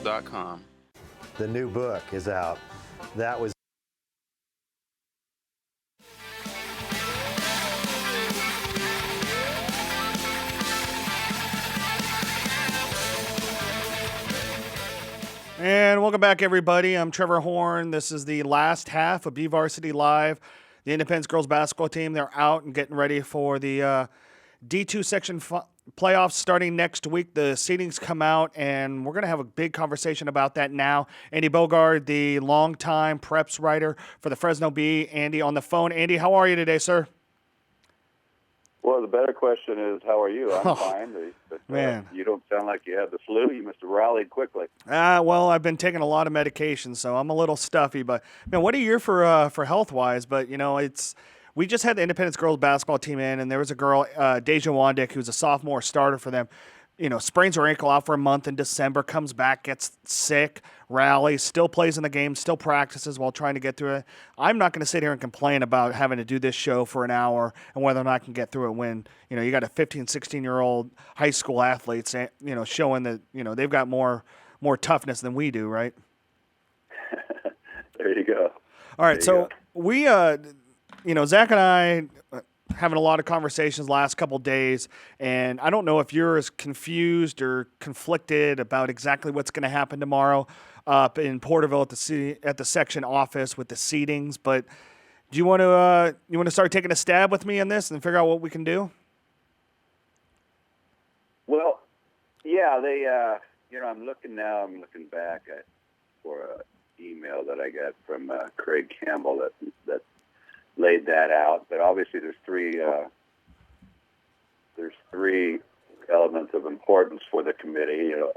BVarsity.com. The new book is out. That was And welcome back, everybody. I'm Trevor Horn. This is the last half of BVarsity Live. The Independence girls basketball team, they're out and getting ready for the D2 section playoffs starting next week. The seedings come out, and we're going to have a big conversation about that now. Andy Bogard, the longtime preps writer for the Fresno Bee. Andy on the phone. Andy, how are you today, sir? Well, the better question is, how are you? I'm fine. But, man. You don't sound like you have the flu. You must have rallied quickly. Well, I've been taking a lot of medication, so I'm a little stuffy. But, man, what a year for health-wise. But, you know, we just had the Independence girls basketball team in, and there was a girl, Deja Wandick, who's a sophomore starter for them. You know, sprains her ankle out for a month in December, comes back, gets sick, rallies, still plays in the game, still practices while trying to get through it. I'm not going to sit here and complain about having to do this show for an hour and whether or not I can get through it when, you know, you got a 15, 16-year-old high school athletes, you know, showing that, you know, they've got more toughness than we do, right? There you go. All right, so we, you know, Zach and I having a lot of conversations last couple days, and I don't know if you're as confused or conflicted about exactly what's going to happen tomorrow up in Porterville at the section office with the seatings. But do you want to start taking a stab with me on this and figure out what we can do? Well, yeah, you know, I'm looking back for an email that I got from Craig Campbell that laid that out. But obviously, there's three elements of importance for the committee. You know,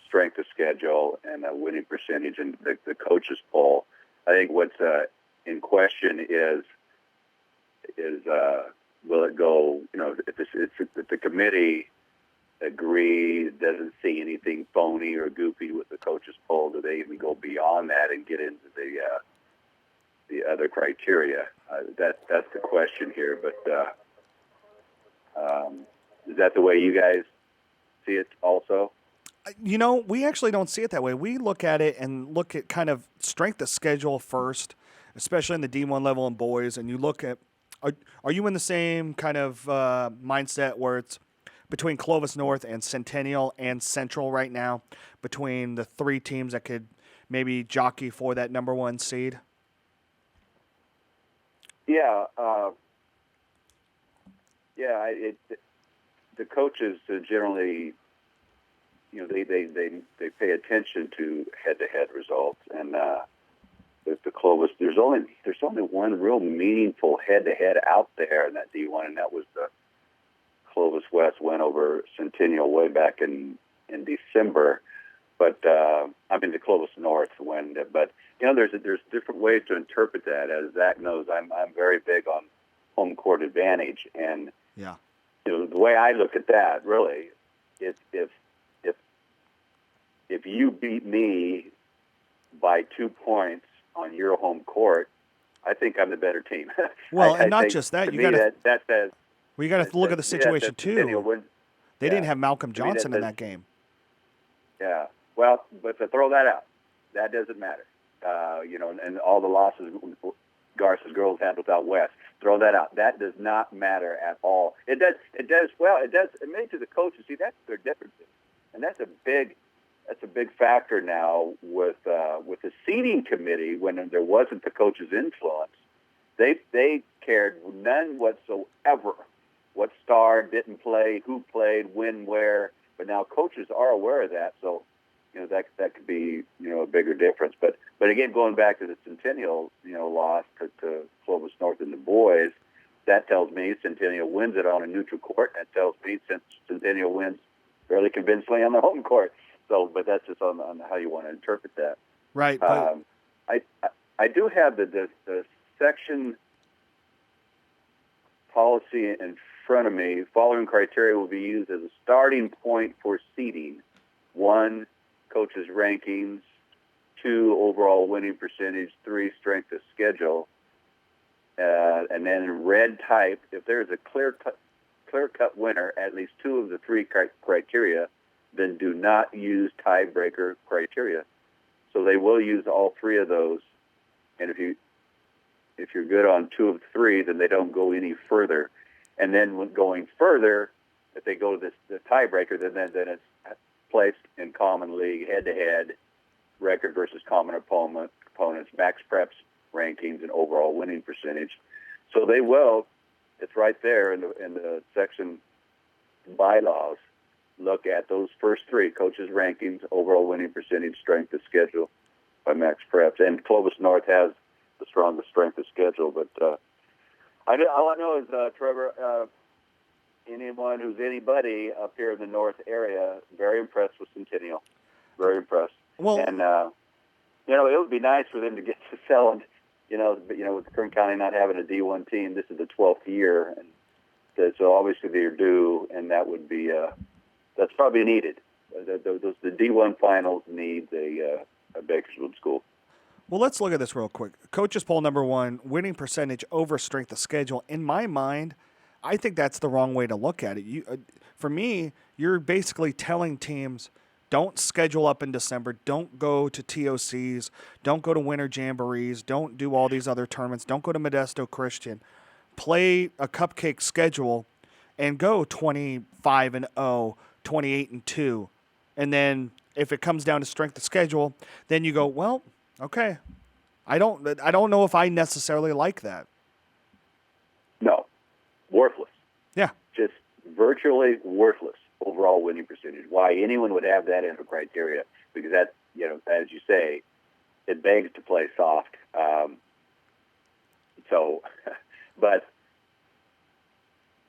strength of schedule and a winning percentage, and the coaches poll. I think what's in question is will it go? You know, if the committee agrees, doesn't see anything phony or goofy with the coaches poll, do they even go beyond that and get into the other criteria? That's the question here. But is that the way you guys see it also? You know, we actually don't see it that way. We look at it and look at kind of strength of schedule first, especially in the D1 level in boys. And you look at, are you in the same kind of mindset where it's between Clovis North and Centennial and Central right now, between the three teams that could maybe jockey for that number one seed? Yeah, the coaches generally, you know, they pay attention to head-to-head results, and with the Clovis, there's only one real meaningful head-to-head out there in that D1, and that was the Clovis West went over Centennial way back in December. But I mean, the Clovis North win. But you know, there's different ways to interpret that. As Zach knows, I'm very big on home court advantage, and yeah, you know, the way I look at that really is if you beat me by 2 points on your home court, I think I'm the better team. Well, I and not think, just that, to you me, got to. that says. Well, you got to look at the situation too. They didn't have Malcolm Johnson in that game. Yeah. Well, but to throw that out, that doesn't matter. You know, and all the losses Garza's girls had without West. Throw that out. That does not matter at all. It does. Well, it does. It made to the coaches. See, that's their differences, and that's a big factor now with the seating committee. When there wasn't the coaches' influence, they cared none whatsoever what star didn't play, who played, when, where. But now coaches are aware of that, so you know that could be, you know, a bigger difference. But again, going back to the Centennial, you know, loss to Clovis North in the boys, that tells me Centennial wins it on a neutral court. That tells me Centennial wins fairly convincingly on the home court. So, but that's just on how you want to interpret that. Right. I do have the section policy in front of me. Following criteria will be used as a starting point for seeding: 1, coaches' rankings; 2, overall winning percentage; 3, strength of schedule. And then in red type, if there's a clear-cut winner, at least 2 of the 3 criteria then do not use tiebreaker criteria. So they will use all three of those, and if you're good on 2 of 3, then they don't go any further. And then when going further, if they go to the tiebreaker, then it's placed in common league, head-to-head, record versus common opponents, max preps rankings, and overall winning percentage. So they will. It's right there in the section bylaws. Look at those first 3: coaches' rankings, overall winning percentage, strength of schedule by max preps. And Clovis North has the strongest strength of schedule. But all I know is, Trevor, anyone who's anybody up here in the North area, very impressed with Centennial. Very impressed. Well, and it would be nice for them to get to Selland. With Kern County not having a D1 team, this is the 12th year, and so obviously they're due, and that would be that's probably needed. The D1 finals need a Bakersfield school. Well, let's look at this real quick. Coaches poll number 1, winning percentage over strength of schedule. In my mind, I think that's the wrong way to look at it. For me, you're basically telling teams, don't schedule up in December. Don't go to TOCs. Don't go to winter jamborees. Don't do all these other tournaments. Don't go to Modesto Christian. Play a cupcake schedule and go 25-0, 28-2. And then if it comes down to strength of schedule, then you go, well, okay. I don't know if I necessarily like that. No, worthless. Yeah. Just virtually worthless overall winning percentage. Why anyone would have that as a criteria? Because that, as you say, it begs to play soft.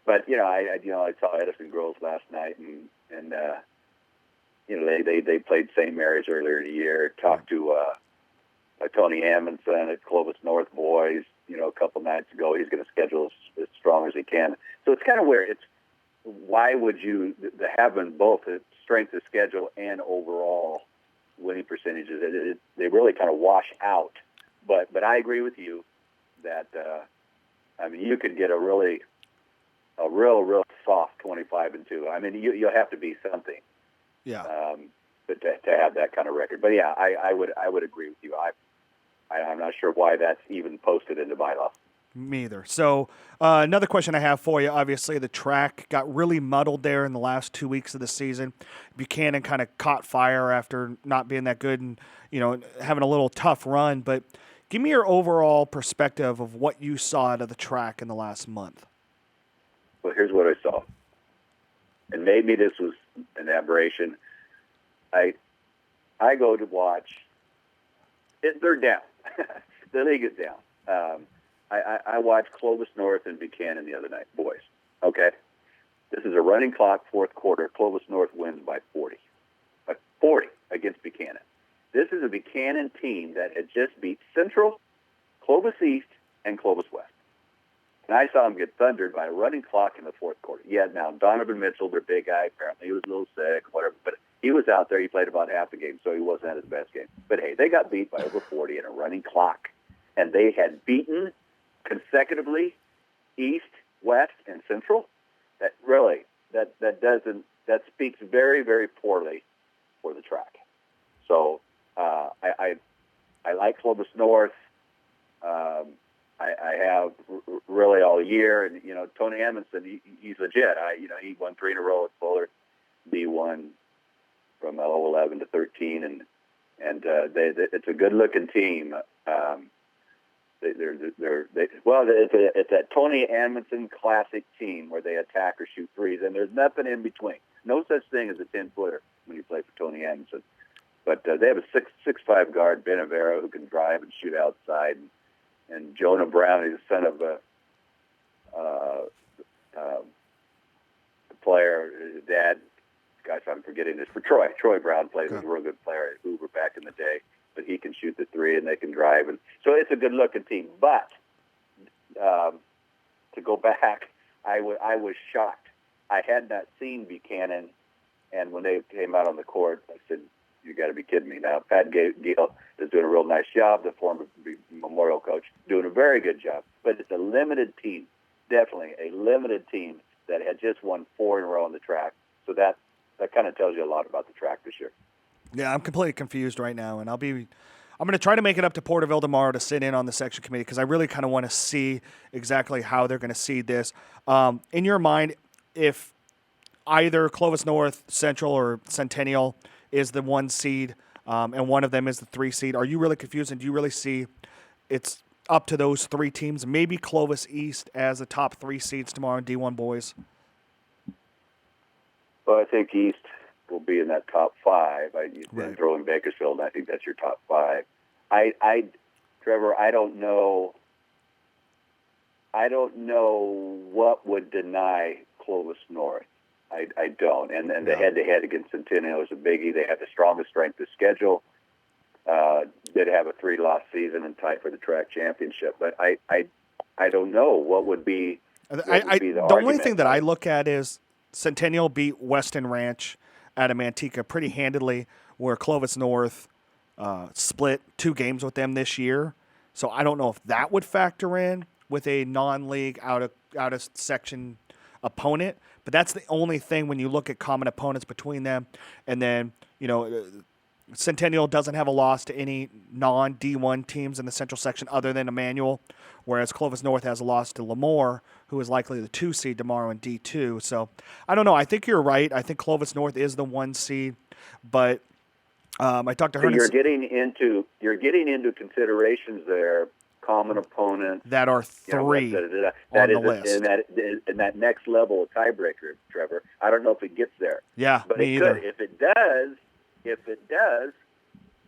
But I saw Edison Girls last night, and they played St. Mary's earlier in the year. Talked to Tony Amundsen at Clovis North boys, a couple nights ago. He's going to schedule as strong as he can. So it's kind of weird. Why would you having both a strength of schedule and overall winning percentages? They really kind of wash out. But I agree with you that you could get a real soft 25-2. I mean, you'll have to be something. Yeah. But to have that kind of record. But yeah, I would agree with you. I'm not sure why that's even posted in the bylaws. Me either. So another question I have for you, obviously the track got really muddled there in the last 2 weeks of the season. Buchanan kind of caught fire after not being that good and, having a little tough run. But give me your overall perspective of what you saw out of the track in the last month. Well, here's what I saw. And maybe this was an aberration. I go to watch. They're down. The league is down. I watched Clovis North and Buchanan the other night, boys. Okay? This is a running clock, fourth quarter. Clovis North wins by 40. By 40 against Buchanan. This is a Buchanan team that had just beat Central, Clovis East, and Clovis West. And I saw them get thundered by a running clock in the fourth quarter. Yeah, now Donovan Mitchell, their big guy, apparently he was a little sick, whatever, but he was out there. He played about half the game, so he wasn't at his best game. But hey, they got beat by over 40 in a running clock. And they had beaten consecutively East, West, and Central. That really, that speaks very, very poorly for the track. So I like Clovis North. I have really all year, and Tony Amundsen, he's legit. He won 3 in a row at Fuller, D1 from 11 to 13, and it's a good-looking team. It's that Tony Amundsen classic team where they attack or shoot threes, and there's nothing in between. No such thing as a 10-footer when you play for Tony Amundsen. But they have a 6'5" guard, Benavera, who can drive and shoot outside, and Jonah Brown, he's the son of a player, his dad. Gosh, I'm forgetting this. For Troy. Troy Brown plays as a real good player at Hoover back in the day. But he can shoot the three, and they can drive. And so it's a good-looking team. But to go back, I was shocked. I had not seen Buchanan, and when they came out on the court, I said, you got to be kidding me. Now, Pat Gill is doing a real nice job, the former Memorial coach, doing a very good job. But it's a limited team, definitely a limited team that had just won 4 in a row on the track. So that that kind of tells you a lot about the track this year. Yeah, I'm completely confused right now, and I'm going to try to make it up to Porterville tomorrow to sit in on the section committee because I really kind of want to see exactly how they're going to seed this. In your mind, if either Clovis North, Central, or Centennial is the 1 seed, and one of them is the 3 seed, are you really confused, and do you really see it's up to those 3 teams, maybe Clovis East as the top 3 seeds tomorrow in D1 boys? Well, I think East will be in that top 5. You've been Right. throwing Bakersfield, and I think that's your top 5. Trevor, I don't know what would deny Clovis North. I don't. And then the head-to-head against Centennial is a biggie. They have the strongest strength of schedule. Did have a 3-loss season and tied for the track championship. But I don't know what would be. The only thing that I look at is Centennial beat Weston Ranch out of Manteca pretty handedly, where Clovis North split 2 games with them this year. So I don't know if that would factor in with a non-league out of section opponent. But that's the only thing when you look at common opponents between them. And then, Centennial doesn't have a loss to any non-D1 teams in the Central section other than Emmanuel, whereas Clovis North has a loss to Lemoore, who is likely the 2 seed tomorrow in D2. So I don't know. I think you're right. I think Clovis North is the 1 seed, but I talked to her. You're getting into considerations there. Common opponents that are 3 on the list. In that next level of tiebreaker, Trevor. I don't know if it gets there. Yeah, but me it either. could. If it does,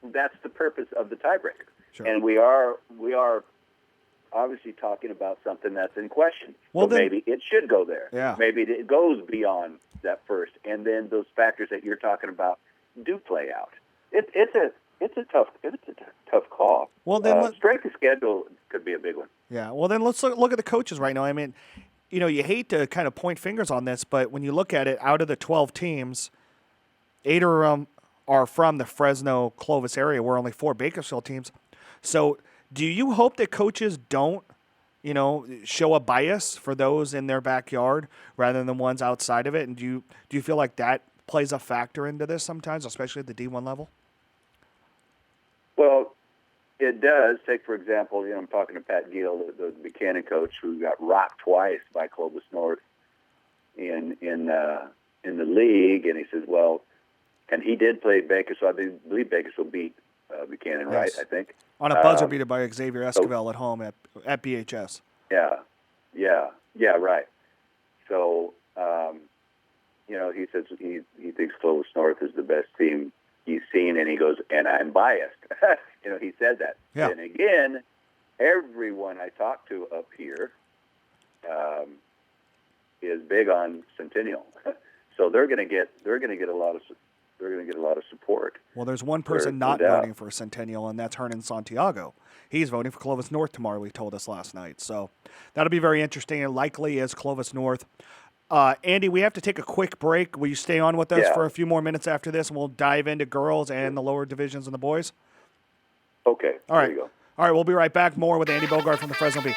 that's the purpose of the tiebreaker. Sure. And we are obviously talking about something that's in question. Well, so then, maybe it should go there. Yeah. Maybe it goes beyond that first, and then those factors that you're talking about do play out. It's a tough call. Well, then strength of schedule could be a big one. Yeah. Well, then let's look at the coaches right now. I mean, you hate to kind of point fingers on this, but when you look at it, out of the 12 teams, 8 are from the Fresno Clovis area, where only 4 Bakersfield teams. So, do you hope that coaches don't, show a bias for those in their backyard rather than ones outside of it? And do you feel like that plays a factor into this sometimes, especially at the D1 level? Well, it does. Take, for example, I'm talking to Pat Gill, the Buchanan coach, who got rocked twice by Clovis North in the league, and he says, well, and he did play Bakersfield. I believe Bakersfield beat Buchanan, Yes. right? I think on a buzzer beater by Xavier Esquivel at home at BHS. Yeah, right. So, he says he thinks Clovis North is the best team he's seen, and he goes, and I'm biased. He said that. Yeah. And again, everyone I talk to up here is big on Centennial, so they're going to get a lot of support. Well, there's one person not voting for Centennial, and that's Hernan Santiago. He's voting for Clovis North tomorrow, he told us last night. So that'll be very interesting, and likely is Clovis North. Andy, we have to take a quick break. Will you stay on with us for a few more minutes after this, and we'll dive into girls and the lower divisions and the boys? Okay. All right. There you go. All right, we'll be right back. More with Andy Bogart from the Fresno Bee.